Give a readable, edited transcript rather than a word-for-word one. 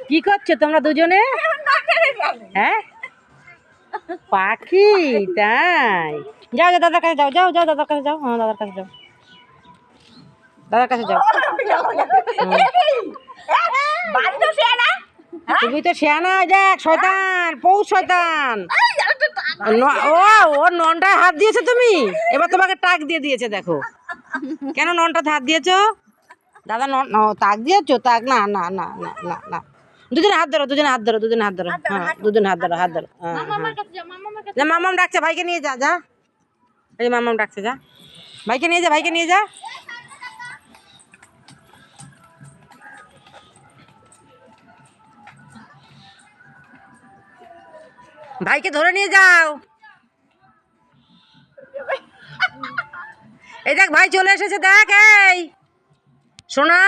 কি করছো তোমরা দুজনে? হ্যাঁ, পাখি তাই? যাও যাও দাদার কাছে যাও, যাও যাও দাদার কাছে যাও, হ্যাঁ দাদার কাছে যাও, দাদার কাছে যাও। তুমি তো শেয়ানা, দেখ শয়তান, পৌষ শয়তান। ওর ননটায় হাত দিয়েছো তুমি, এবার তোমাকে টাক দিয়ে দিয়েছে। দেখো কেন ননটাতে হাত দিয়েছো? দাদা নন তাক দিয়েছো? তাক না না না না না না, দুজনে হাত ধরো, দুজনে হাত ধরো, দুজনে হাত ধরো, হ্যাঁ দুজনে হাত ধরো, হাত ধরো। হ্যাঁ মামাম ডাকছে, ভাইকে নিয়ে যা, যা এই মামাম ডাকছে, যা ভাইকে নিয়ে যা, ভাইকে নিয়ে যা। ভাইকে ধরে নিয়ে যাও। এই দেখ ভাই চলে এসেছে, দেখ এই সোনা।